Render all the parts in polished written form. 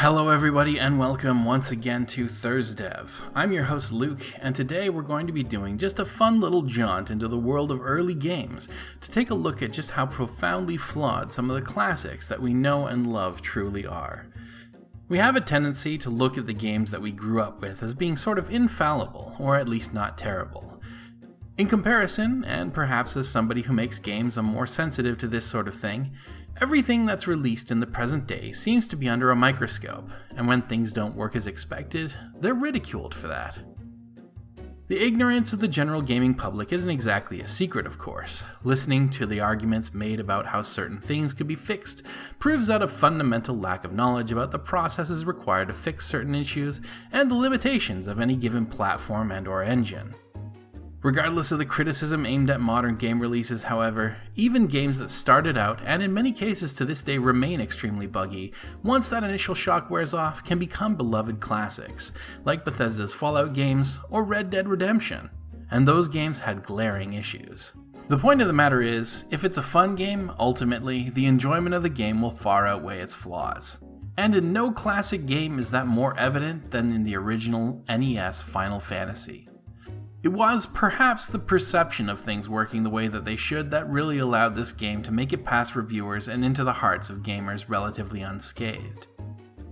Hello everybody and welcome once again to ThursDev. I'm your host Luke, and today we're going to be doing just a fun little jaunt into the world of early games to take a look at just how profoundly flawed some of the classics that we know and love truly are. We have a tendency to look at the games that we grew up with as being sort of infallible, or at least not terrible. In comparison, and perhaps as somebody who makes games I'm more sensitive to this sort of thing, everything that's released in the present day seems to be under a microscope, and when things don't work as expected, they're ridiculed for that. The ignorance of the general gaming public isn't exactly a secret, of course. Listening to the arguments made about how certain things could be fixed proves out a fundamental lack of knowledge about the processes required to fix certain issues and the limitations of any given platform and/or engine. Regardless of the criticism aimed at modern game releases, however, even games that started out, and in many cases to this day remain extremely buggy, once that initial shock wears off, can become beloved classics, like Bethesda's Fallout games or Red Dead Redemption, and those games had glaring issues. The point of the matter is, if it's a fun game, ultimately, the enjoyment of the game will far outweigh its flaws. And in no classic game is that more evident than in the original NES Final Fantasy. It was perhaps the perception of things working the way that they should that really allowed this game to make it past reviewers and into the hearts of gamers relatively unscathed.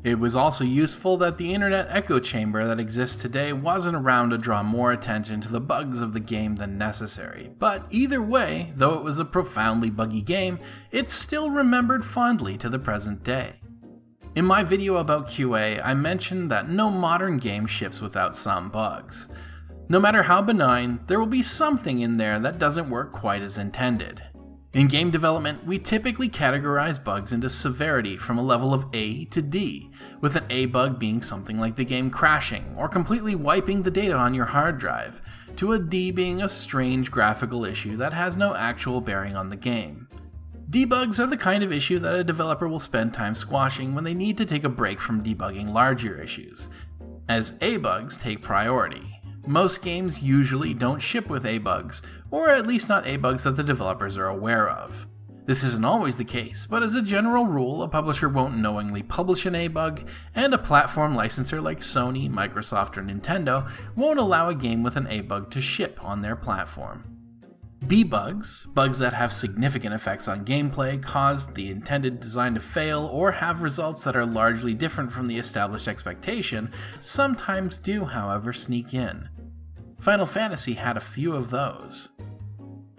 It was also useful that the internet echo chamber that exists today wasn't around to draw more attention to the bugs of the game than necessary, but either way, though it was a profoundly buggy game, it's still remembered fondly to the present day. In my video about QA, I mentioned that no modern game ships without some bugs. No matter how benign, there will be something in there that doesn't work quite as intended. In game development, we typically categorize bugs into severity from a level of A to D, with an A bug being something like the game crashing or completely wiping the data on your hard drive, to a D being a strange graphical issue that has no actual bearing on the game. D bugs are the kind of issue that a developer will spend time squashing when they need to take a break from debugging larger issues, as A bugs take priority. Most games usually don't ship with A-bugs, or at least not A-bugs that the developers are aware of. This isn't always the case, but as a general rule, a publisher won't knowingly publish an A-bug, and a platform licensor like Sony, Microsoft, or Nintendo won't allow a game with an A-bug to ship on their platform. B-bugs, bugs that have significant effects on gameplay, cause the intended design to fail, or have results that are largely different from the established expectation, sometimes do, however, sneak in. Final Fantasy had a few of those.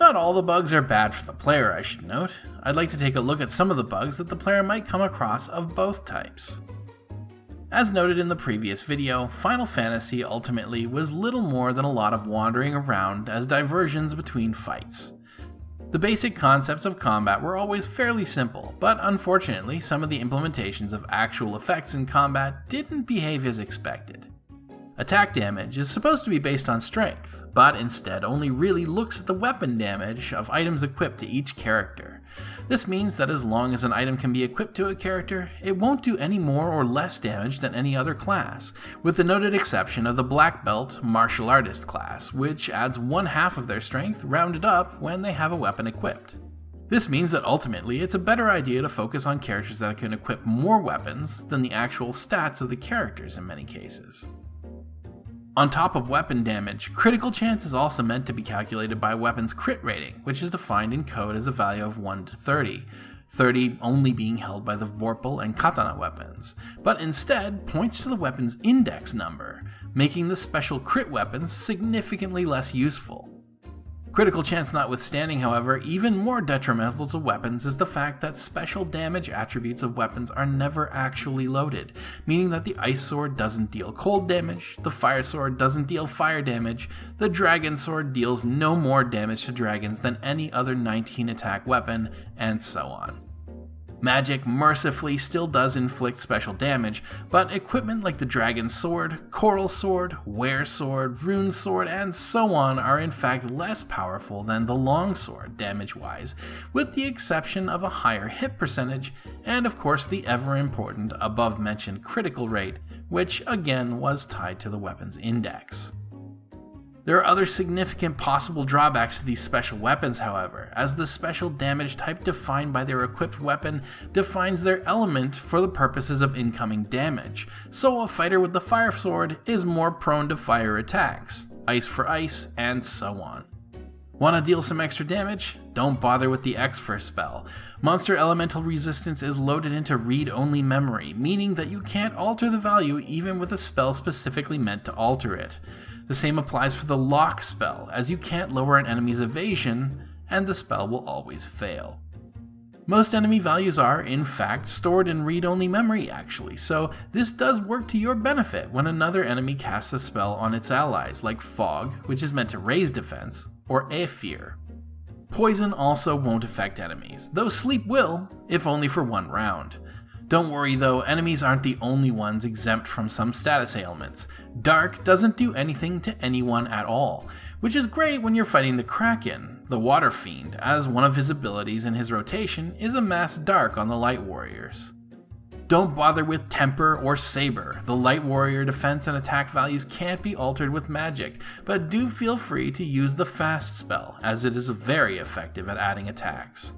Not all the bugs are bad for the player, I should note. I'd like to take a look at some of the bugs that the player might come across of both types. As noted in the previous video, Final Fantasy ultimately was little more than a lot of wandering around as diversions between fights. The basic concepts of combat were always fairly simple, but unfortunately some of the implementations of actual effects in combat didn't behave as expected. Attack damage is supposed to be based on strength, but instead only really looks at the weapon damage of items equipped to each character. This means that as long as an item can be equipped to a character, it won't do any more or less damage than any other class, with the noted exception of the Black Belt Martial Artist class, which adds 1/2 of their strength rounded up when they have a weapon equipped. This means that ultimately it's a better idea to focus on characters that can equip more weapons than the actual stats of the characters in many cases. On top of weapon damage, critical chance is also meant to be calculated by a weapon's crit rating, which is defined in code as a value of 1 to 30, 30 only being held by the Vorpal and Katana weapons, but instead points to the weapon's index number, making the special crit weapons significantly less useful. Critical chance notwithstanding, however, even more detrimental to weapons is the fact that special damage attributes of weapons are never actually loaded, meaning that the Ice Sword doesn't deal cold damage, the Fire Sword doesn't deal fire damage, the Dragon Sword deals no more damage to dragons than any other 19 attack weapon, and so on. Magic mercifully still does inflict special damage, but equipment like the Dragon Sword, Coral Sword, Were Sword, Rune Sword, and so on are in fact less powerful than the Long Sword damage-wise, with the exception of a higher hit percentage, and of course the ever-important above-mentioned critical rate, which again was tied to the weapon's index. There are other significant possible drawbacks to these special weapons, however, as the special damage type defined by their equipped weapon defines their element for the purposes of incoming damage, so a fighter with the fire sword is more prone to fire attacks, ice for ice, and so on. Want to deal some extra damage? Don't bother with the X for spell. Monster elemental resistance is loaded into read-only memory, meaning that you can't alter the value even with a spell specifically meant to alter it. The same applies for the lock spell, as you can't lower an enemy's evasion, and the spell will always fail. Most enemy values are, in fact, stored in read-only memory actually, so this does work to your benefit when another enemy casts a spell on its allies, like Fog, which is meant to raise defense, or Aether. Poison also won't affect enemies, though Sleep will, if only for one round. Don't worry though, enemies aren't the only ones exempt from some status ailments. Dark doesn't do anything to anyone at all, which is great when you're fighting the Kraken, the Water Fiend, as one of his abilities in his rotation is Amass Dark on the Light Warriors. Don't bother with Temper or Saber. The Light Warrior defense and attack values can't be altered with magic, but do feel free to use the Fast spell, as it is very effective at adding attacks.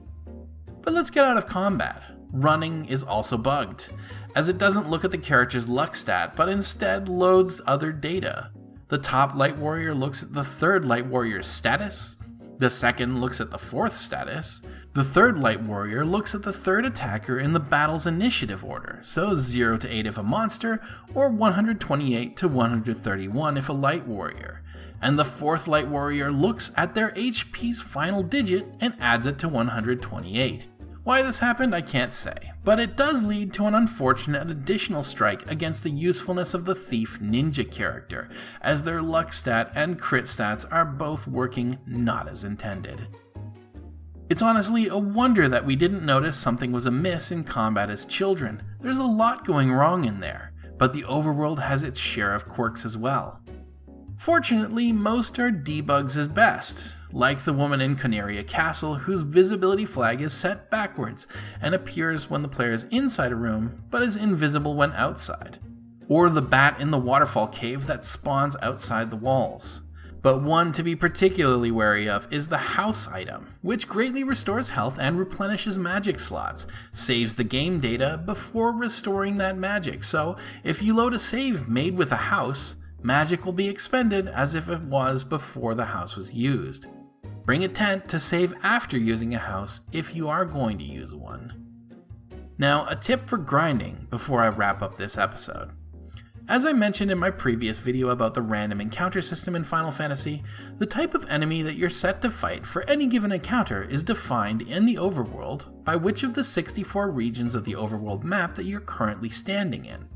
But let's get out of combat. Running is also bugged, as it doesn't look at the character's luck stat, but instead loads other data. The top Light Warrior looks at the third Light Warrior's status, the second looks at the fourth status, the third Light Warrior looks at the third attacker in the battle's initiative order, so 0 to 8 if a monster, or 128 to 131 if a Light Warrior. And the fourth Light Warrior looks at their HP's final digit and adds it to 128. Why this happened, I can't say, but it does lead to an unfortunate additional strike against the usefulness of the Thief Ninja character, as their luck stat and crit stats are both working not as intended. It's honestly a wonder that we didn't notice something was amiss in combat as children. There's a lot going wrong in there, but the overworld has its share of quirks as well. Fortunately, most are debugs as best, like the woman in Canaria Castle whose visibility flag is set backwards and appears when the player is inside a room but is invisible when outside, or the bat in the waterfall cave that spawns outside the walls. But one to be particularly wary of is the house item, which greatly restores health and replenishes magic slots, saves the game data before restoring that magic, so if you load a save made with a house, magic will be expended as if it was before the house was used. Bring a tent to save after using a house if you are going to use one. Now, a tip for grinding before I wrap up this episode. As I mentioned in my previous video about the random encounter system in Final Fantasy, the type of enemy that you're set to fight for any given encounter is defined in the overworld by which of the 64 regions of the overworld map that you're currently standing in.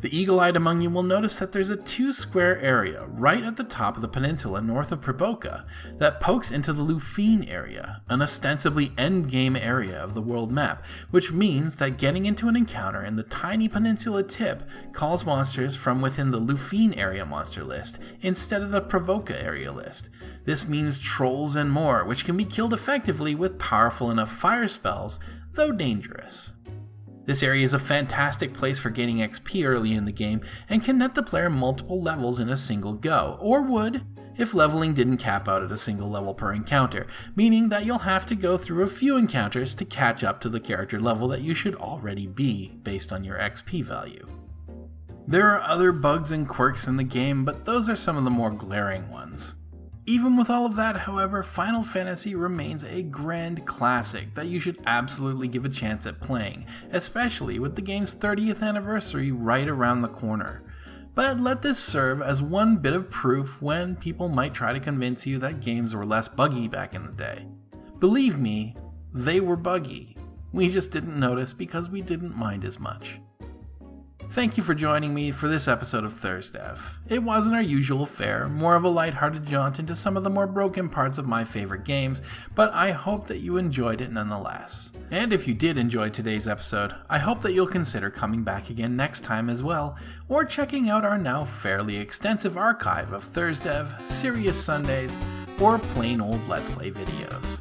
The eagle-eyed among you will notice that there's a 2-square area right at the top of the peninsula north of Pravoka that pokes into the Lufine area, an ostensibly endgame area of the world map, which means that getting into an encounter in the tiny peninsula tip calls monsters from within the Lufine area monster list instead of the Pravoka area list. This means trolls and more, which can be killed effectively with powerful enough fire spells, though dangerous. This area is a fantastic place for gaining XP early in the game and can net the player multiple levels in a single go, or would if leveling didn't cap out at a single level per encounter, meaning that you'll have to go through a few encounters to catch up to the character level that you should already be based on your XP value. There are other bugs and quirks in the game, but those are some of the more glaring ones. Even with all of that, however, Final Fantasy remains a grand classic that you should absolutely give a chance at playing, especially with the game's 30th anniversary right around the corner. But let this serve as one bit of proof when people might try to convince you that games were less buggy back in the day. Believe me, they were buggy. We just didn't notice because we didn't mind as much. Thank you for joining me for this episode of ThursDev. It wasn't our usual fare, more of a lighthearted jaunt into some of the more broken parts of my favorite games, but I hope that you enjoyed it nonetheless. And if you did enjoy today's episode, I hope that you'll consider coming back again next time as well, or checking out our now fairly extensive archive of ThursDev, Serious Sundays, or plain old Let's Play videos.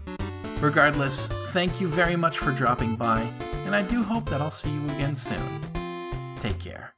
Regardless, thank you very much for dropping by, and I do hope that I'll see you again soon. Take care.